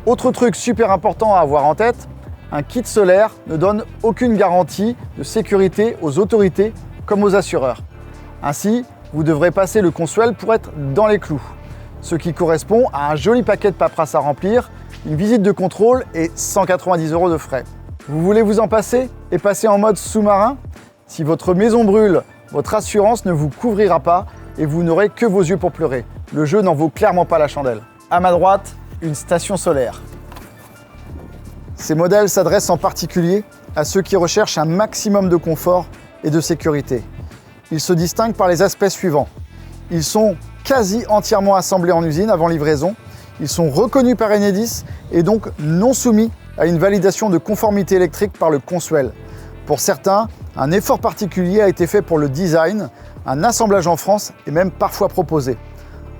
Autre truc super important à avoir en tête, un kit solaire ne donne aucune garantie de sécurité aux autorités comme aux assureurs. Ainsi, vous devrez passer le Consuel pour être dans les clous, ce qui correspond à un joli paquet de paperasse à remplir, une visite de contrôle et 190 € de frais. Vous voulez vous en passer et passer en mode sous-marin? Si votre maison brûle, votre assurance ne vous couvrira pas et vous n'aurez que vos yeux pour pleurer. Le jeu n'en vaut clairement pas la chandelle. À ma droite, une station solaire. Ces modèles s'adressent en particulier à ceux qui recherchent un maximum de confort et de sécurité. Ils se distinguent par les aspects suivants. Ils sont quasi entièrement assemblés en usine avant livraison. Ils sont reconnus par Enedis et donc non soumis à une validation de conformité électrique par le Consuel. Pour certains, un effort particulier a été fait pour le design, un assemblage en France est même parfois proposé.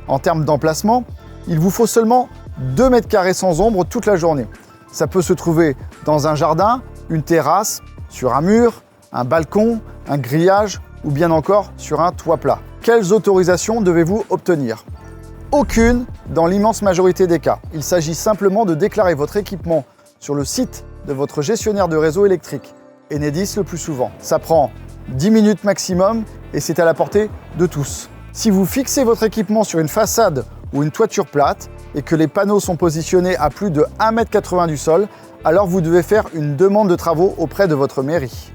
En termes d'emplacement, il vous faut seulement 2 mètres carrés sans ombre toute la journée. Ça peut se trouver dans un jardin, une terrasse, sur un mur, un balcon, un grillage ou bien encore sur un toit plat. Quelles autorisations devez-vous obtenir? Aucune dans l'immense majorité des cas. Il s'agit simplement de déclarer votre équipement sur le site de votre gestionnaire de réseau électrique, Enedis le plus souvent. Ça prend 10 minutes maximum et c'est à la portée de tous. Si vous fixez votre équipement sur une façade ou une toiture plate et que les panneaux sont positionnés à plus de 1,80 m du sol, alors vous devez faire une demande de travaux auprès de votre mairie.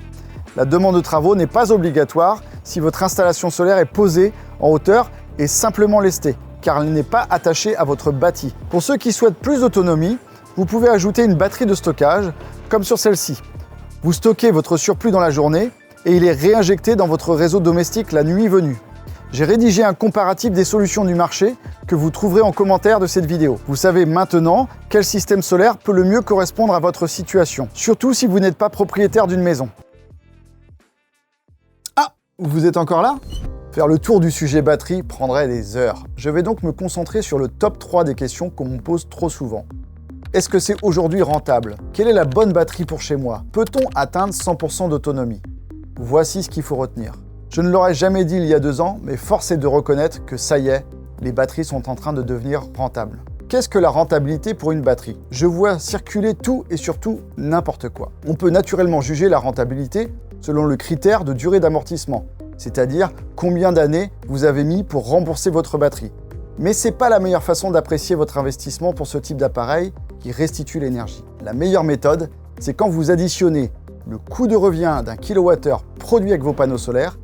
La demande de travaux n'est pas obligatoire si votre installation solaire est posée en hauteur et simplement lestée, car elle n'est pas attachée à votre bâti. Pour ceux qui souhaitent plus d'autonomie, vous pouvez ajouter une batterie de stockage, comme sur celle-ci. Vous stockez votre surplus dans la journée et il est réinjecté dans votre réseau domestique la nuit venue. J'ai rédigé un comparatif des solutions du marché que vous trouverez en commentaire de cette vidéo. Vous savez maintenant quel système solaire peut le mieux correspondre à votre situation, surtout si vous n'êtes pas propriétaire d'une maison. Ah, vous êtes encore là? Faire le tour du sujet batterie prendrait des heures. Je vais donc me concentrer sur le top 3 des questions qu'on me pose trop souvent. Est-ce que c'est aujourd'hui rentable? Quelle est la bonne batterie pour chez moi? Peut-on atteindre 100% d'autonomie? Voici ce qu'il faut retenir. Je ne l'aurais jamais dit il y a 2 ans, mais force est de reconnaître que ça y est, les batteries sont en train de devenir rentables. Qu'est-ce que la rentabilité pour une batterie? Je vois circuler tout et surtout n'importe quoi. On peut naturellement juger la rentabilité selon le critère de durée d'amortissement, c'est-à-dire combien d'années vous avez mis pour rembourser votre batterie. Mais c'est pas la meilleure façon d'apprécier votre investissement pour ce type d'appareil qui restitue l'énergie. La meilleure méthode, c'est quand vous additionnez le coût de revient d'un kilowattheure produit avec vos panneaux solaires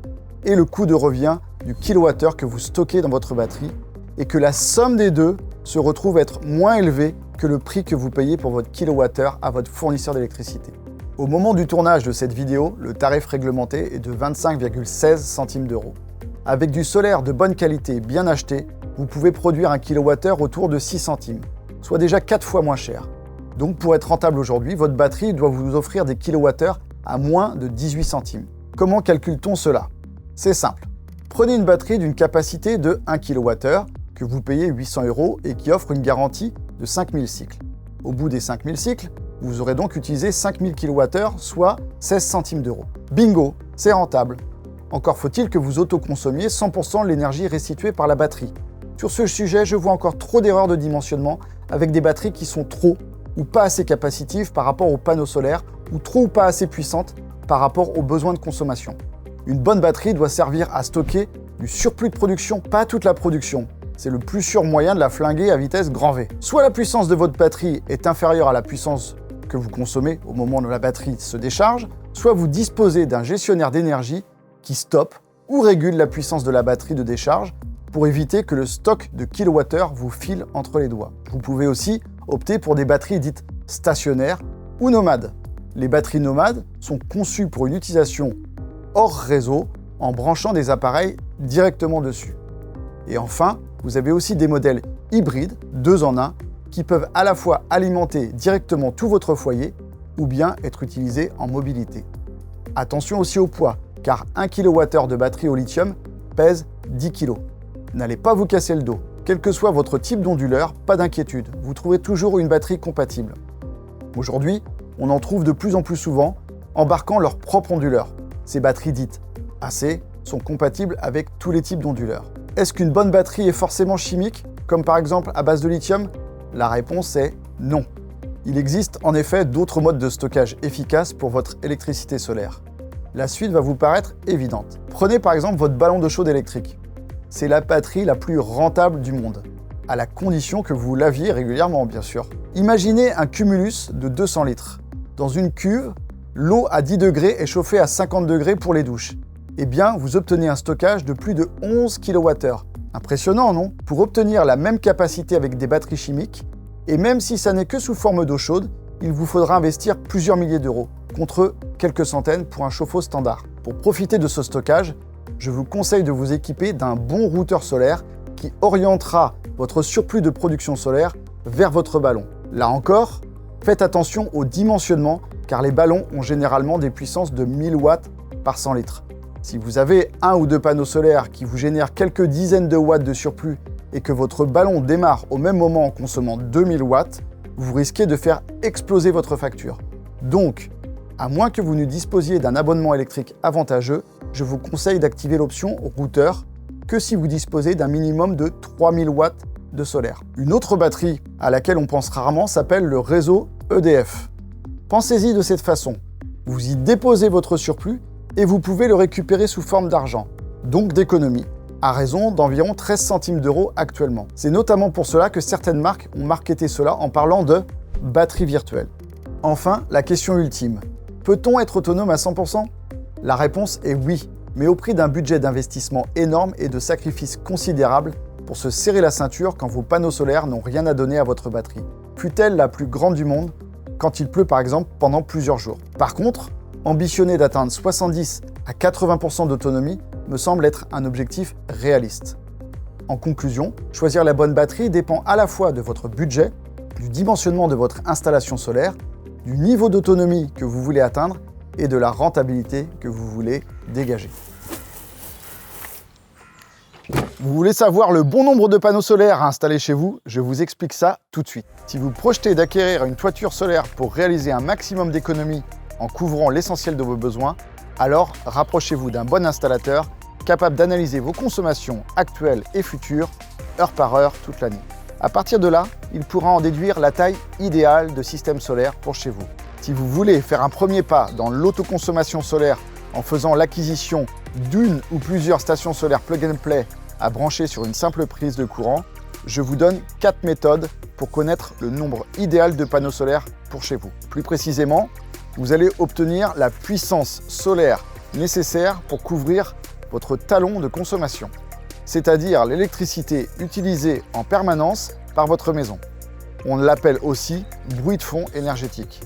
et le coût de revient du kilowattheure que vous stockez dans votre batterie et que la somme des deux se retrouve être moins élevée que le prix que vous payez pour votre kilowattheure à votre fournisseur d'électricité. Au moment du tournage de cette vidéo, le tarif réglementé est de 25,16 centimes d'euros. Avec du solaire de bonne qualité bien acheté, vous pouvez produire un kilowattheure autour de 6 centimes, soit déjà 4 fois moins cher. Donc pour être rentable aujourd'hui, votre batterie doit vous offrir des kilowattheures à moins de 18 centimes. Comment calcule-t-on cela? C'est simple. Prenez une batterie d'une capacité de 1 kWh que vous payez 800 € et qui offre une garantie de 5000 cycles. Au bout des 5000 cycles, vous aurez donc utilisé 5000 kWh, soit 16 centimes d'euros. Bingo, c'est rentable. Encore faut-il que vous autoconsommiez 100% de l'énergie restituée par la batterie. Sur ce sujet, je vois encore trop d'erreurs de dimensionnement avec des batteries qui sont trop ou pas assez capacitives par rapport aux panneaux solaires ou trop ou pas assez puissantes par rapport aux besoins de consommation. Une bonne batterie doit servir à stocker du surplus de production, pas toute la production. C'est le plus sûr moyen de la flinguer à vitesse grand V. Soit la puissance de votre batterie est inférieure à la puissance que vous consommez au moment où la batterie se décharge, soit vous disposez d'un gestionnaire d'énergie qui stoppe ou régule la puissance de la batterie de décharge pour éviter que le stock de kilowattheures vous file entre les doigts. Vous pouvez aussi opter pour des batteries dites stationnaires ou nomades. Les batteries nomades sont conçues pour une utilisation hors réseau en branchant des appareils directement dessus. Et enfin, vous avez aussi des modèles hybrides, 2 en 1, qui peuvent à la fois alimenter directement tout votre foyer ou bien être utilisés en mobilité. Attention aussi au poids, car 1 kWh de batterie au lithium pèse 10 kg. N'allez pas vous casser le dos. Quel que soit votre type d'onduleur, pas d'inquiétude, vous trouverez toujours une batterie compatible. Aujourd'hui, on en trouve de plus en plus souvent embarquant leur propre onduleur. Ces batteries dites AC sont compatibles avec tous les types d'onduleurs. Est-ce qu'une bonne batterie est forcément chimique, comme par exemple à base de lithium? La réponse est non. Il existe en effet d'autres modes de stockage efficaces pour votre électricité solaire. La suite va vous paraître évidente. Prenez par exemple votre ballon d'eau chaude électrique. C'est la batterie la plus rentable du monde, à la condition que vous laviez régulièrement, bien sûr. Imaginez un cumulus de 200 litres. Dans une cuve, l'eau à 10 degrés est chauffée à 50 degrés pour les douches. Eh bien, vous obtenez un stockage de plus de 11 kWh. Impressionnant, non? Pour obtenir la même capacité avec des batteries chimiques, et même si ça n'est que sous forme d'eau chaude, il vous faudra investir plusieurs milliers d'euros, contre quelques centaines pour un chauffe-eau standard. Pour profiter de ce stockage, je vous conseille de vous équiper d'un bon routeur solaire qui orientera votre surplus de production solaire vers votre ballon. Là encore, faites attention au dimensionnement car les ballons ont généralement des puissances de 1000 watts par 100 litres. Si vous avez un ou deux panneaux solaires qui vous génèrent quelques dizaines de watts de surplus et que votre ballon démarre au même moment en consommant 2000 watts, vous risquez de faire exploser votre facture. Donc, à moins que vous ne disposiez d'un abonnement électrique avantageux, je vous conseille d'activer l'option routeur que si vous disposez d'un minimum de 3000 watts de solaire. Une autre batterie à laquelle on pense rarement s'appelle le réseau EDF. Pensez-y de cette façon. Vous y déposez votre surplus et vous pouvez le récupérer sous forme d'argent, donc d'économie, à raison d'environ 13 centimes d'euros actuellement. C'est notamment pour cela que certaines marques ont marketé cela en parlant de batterie virtuelle. Enfin, la question ultime. Peut-on être autonome à 100%? La réponse est oui, mais au prix d'un budget d'investissement énorme et de sacrifices considérables pour se serrer la ceinture quand vos panneaux solaires n'ont rien à donner à votre batterie, fût-elle la plus grande du monde, quand il pleut par exemple pendant plusieurs jours. Par contre, ambitionner d'atteindre 70 à 80% d'autonomie me semble être un objectif réaliste. En conclusion, choisir la bonne batterie dépend à la fois de votre budget, du dimensionnement de votre installation solaire, du niveau d'autonomie que vous voulez atteindre et de la rentabilité que vous voulez dégager. Vous voulez savoir le bon nombre de panneaux solaires à installer chez vous? Je vous explique ça tout de suite. Si vous projetez d'acquérir une toiture solaire pour réaliser un maximum d'économies en couvrant l'essentiel de vos besoins, alors rapprochez-vous d'un bon installateur capable d'analyser vos consommations actuelles et futures, heure par heure, toute l'année. À partir de là, il pourra en déduire la taille idéale de système solaire pour chez vous. Si vous voulez faire un premier pas dans l'autoconsommation solaire en faisant l'acquisition d'une ou plusieurs stations solaires plug and play à brancher sur une simple prise de courant, je vous donne 4 méthodes pour connaître le nombre idéal de panneaux solaires pour chez vous. Plus précisément, vous allez obtenir la puissance solaire nécessaire pour couvrir votre talon de consommation, c'est-à-dire l'électricité utilisée en permanence par votre maison. On l'appelle aussi bruit de fond énergétique.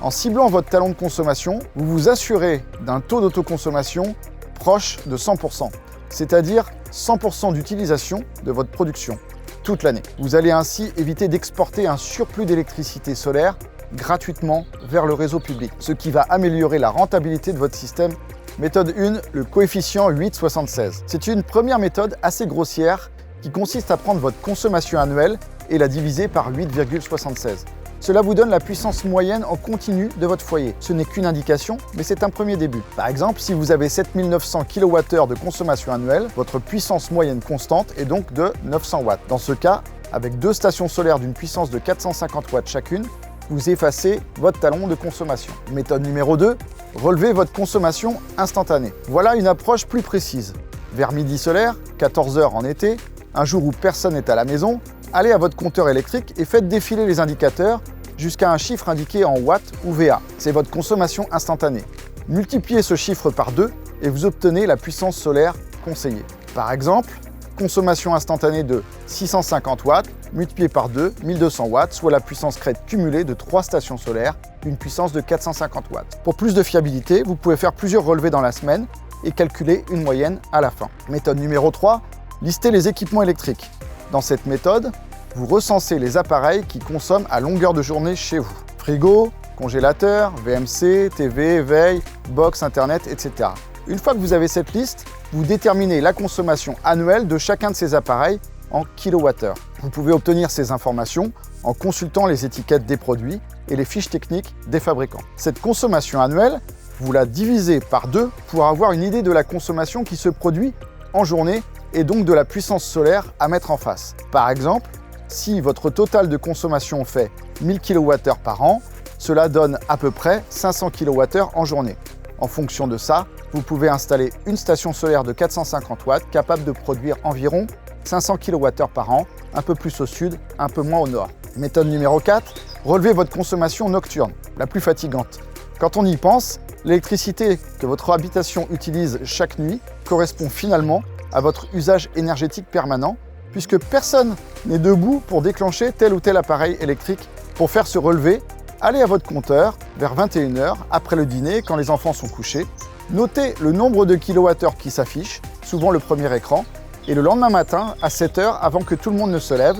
En ciblant votre talon de consommation, vous vous assurez d'un taux d'autoconsommation proche de 100%, c'est-à-dire 100% d'utilisation de votre production toute l'année. Vous allez ainsi éviter d'exporter un surplus d'électricité solaire gratuitement vers le réseau public, ce qui va améliorer la rentabilité de votre système. Méthode 1, le coefficient 8,76. C'est une première méthode assez grossière qui consiste à prendre votre consommation annuelle et la diviser par 8,76. Cela vous donne la puissance moyenne en continu de votre foyer. Ce n'est qu'une indication, mais c'est un premier début. Par exemple, si vous avez 7900 kWh de consommation annuelle, votre puissance moyenne constante est donc de 900 watts. Dans ce cas, avec deux stations solaires d'une puissance de 450 watts chacune, vous effacez votre talon de consommation. Méthode numéro 2, relevez votre consommation instantanée. Voilà une approche plus précise. Vers midi solaire, 14 h en été, un jour où personne n'est à la maison, allez à votre compteur électrique et faites défiler les indicateurs jusqu'à un chiffre indiqué en watts ou VA. C'est votre consommation instantanée. Multipliez ce chiffre par 2 et vous obtenez la puissance solaire conseillée. Par exemple, consommation instantanée de 650 watts multiplié par 2, 1200 watts, soit la puissance crête cumulée de 3 stations solaires d'une puissance de 450 watts. Pour plus de fiabilité, vous pouvez faire plusieurs relevés dans la semaine et calculer une moyenne à la fin. Méthode numéro 3, listez les équipements électriques. Dans cette méthode, vous recensez les appareils qui consomment à longueur de journée chez vous. Frigo, congélateur, VMC, TV, veille, box, internet, etc. Une fois que vous avez cette liste, vous déterminez la consommation annuelle de chacun de ces appareils en kWh. Vous pouvez obtenir ces informations en consultant les étiquettes des produits et les fiches techniques des fabricants. Cette consommation annuelle vous la divisez par 2 pour avoir une idée de la consommation qui se produit en journée et donc de la puissance solaire à mettre en face. Par exemple, si votre total de consommation fait 1000 kWh par an, cela donne à peu près 500 kWh en journée. En fonction de ça, vous pouvez installer une station solaire de 450 watts capable de produire environ 500 kWh par an, un peu plus au sud, un peu moins au nord. Méthode numéro 4, relevez votre consommation nocturne, la plus fatigante. Quand on y pense, l'électricité que votre habitation utilise chaque nuit correspond finalement à votre usage énergétique permanent, puisque personne n'est debout pour déclencher tel ou tel appareil électrique. Pour faire ce relevé, allez à votre compteur vers 21 h, après le dîner, quand les enfants sont couchés. Notez le nombre de kilowattheures qui s'affiche, souvent le premier écran, et le lendemain matin, à 7 h, avant que tout le monde ne se lève,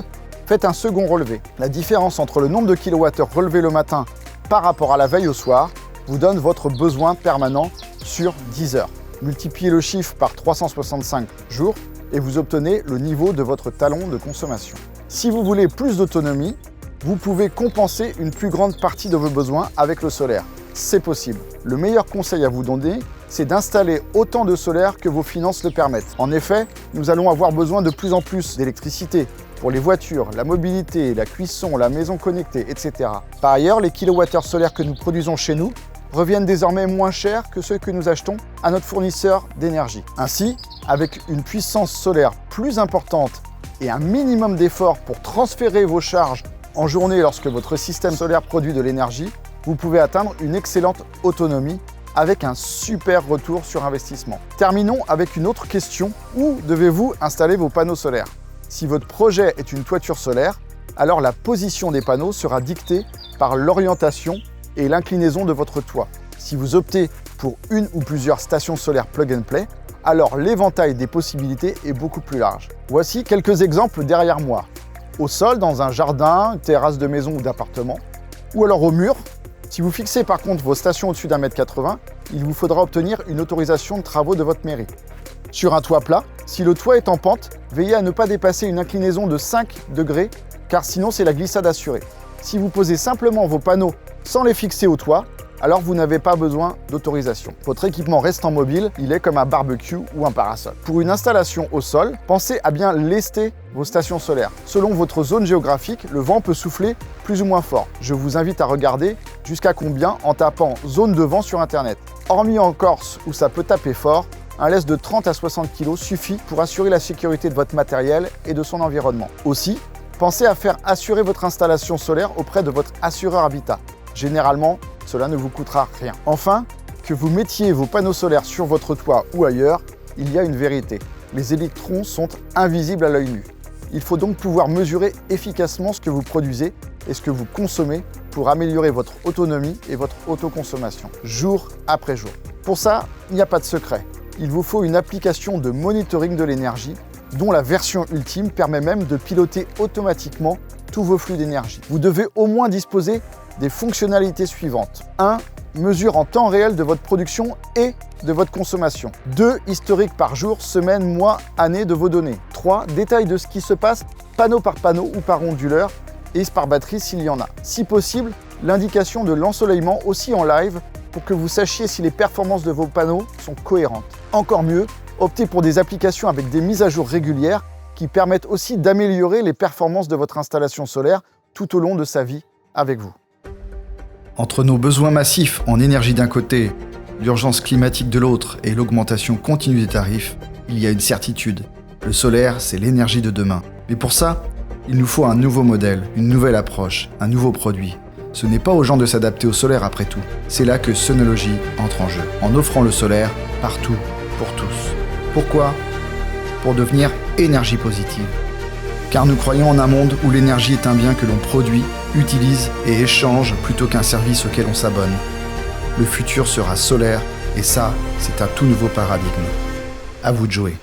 faites un second relevé. La différence entre le nombre de kilowattheures relevés le matin par rapport à la veille au soir vous donne votre besoin permanent sur 10 heures. Multipliez le chiffre par 365 jours et vous obtenez le niveau de votre talon de consommation. Si vous voulez plus d'autonomie, vous pouvez compenser une plus grande partie de vos besoins avec le solaire. C'est possible. Le meilleur conseil à vous donner, c'est d'installer autant de solaire que vos finances le permettent. En effet, nous allons avoir besoin de plus en plus d'électricité pour les voitures, la mobilité, la cuisson, la maison connectée, etc. Par ailleurs, les kilowattheures solaires que nous produisons chez nous reviennent désormais moins chers que ceux que nous achetons à notre fournisseur d'énergie. Ainsi, avec une puissance solaire plus importante et un minimum d'efforts pour transférer vos charges en journée lorsque votre système solaire produit de l'énergie, vous pouvez atteindre une excellente autonomie avec un super retour sur investissement. Terminons avec une autre question. Où devez-vous installer vos panneaux solaires? Si votre projet est une toiture solaire, alors la position des panneaux sera dictée par l'orientation et l'inclinaison de votre toit. Si vous optez pour une ou plusieurs stations solaires plug and play, alors l'éventail des possibilités est beaucoup plus large. Voici quelques exemples derrière moi. Au sol, dans un jardin, terrasse de maison ou d'appartement, ou alors au mur. Si vous fixez par contre vos stations au-dessus d'1,80 m, il vous faudra obtenir une autorisation de travaux de votre mairie. Sur un toit plat, si le toit est en pente, veillez à ne pas dépasser une inclinaison de 5 degrés, car sinon c'est la glissade assurée. Si vous posez simplement vos panneaux sans les fixer au toit, alors vous n'avez pas besoin d'autorisation. Votre équipement restant mobile, il est comme un barbecue ou un parasol. Pour une installation au sol, pensez à bien lester vos stations solaires. Selon votre zone géographique, le vent peut souffler plus ou moins fort. Je vous invite à regarder jusqu'à combien en tapant zone de vent sur internet. Hormis en Corse où ça peut taper fort, un lest de 30 à 60 kg suffit pour assurer la sécurité de votre matériel et de son environnement. Aussi, pensez à faire assurer votre installation solaire auprès de votre assureur habitat. Généralement, cela ne vous coûtera rien. Enfin, que vous mettiez vos panneaux solaires sur votre toit ou ailleurs, il y a une vérité. Les électrons sont invisibles à l'œil nu. Il faut donc pouvoir mesurer efficacement ce que vous produisez et ce que vous consommez pour améliorer votre autonomie et votre autoconsommation, jour après jour. Pour ça, il n'y a pas de secret. Il vous faut une application de monitoring de l'énergie, dont la version ultime permet même de piloter automatiquement tous vos flux d'énergie. Vous devez au moins disposer des fonctionnalités suivantes. 1. Mesure en temps réel de votre production et de votre consommation. 2. Historique par jour, semaine, mois, année de vos données. 3. Détail de ce qui se passe panneau par panneau ou par onduleur et par batterie s'il y en a. Si possible, l'indication de l'ensoleillement aussi en live pour que vous sachiez si les performances de vos panneaux sont cohérentes. Encore mieux, optez pour des applications avec des mises à jour régulières qui permettent aussi d'améliorer les performances de votre installation solaire tout au long de sa vie avec vous. Entre nos besoins massifs en énergie d'un côté, l'urgence climatique de l'autre et l'augmentation continue des tarifs, il y a une certitude. Le solaire, c'est l'énergie de demain. Mais pour ça, il nous faut un nouveau modèle, une nouvelle approche, un nouveau produit. Ce n'est pas aux gens de s'adapter au solaire après tout. C'est là que Sonology entre en jeu, en offrant le solaire partout, pour tous. Pourquoi ? Pour devenir énergie positive. Car nous croyons en un monde où l'énergie est un bien que l'on produit, utilise et échange plutôt qu'un service auquel on s'abonne. Le futur sera solaire et ça, c'est un tout nouveau paradigme. À vous de jouer.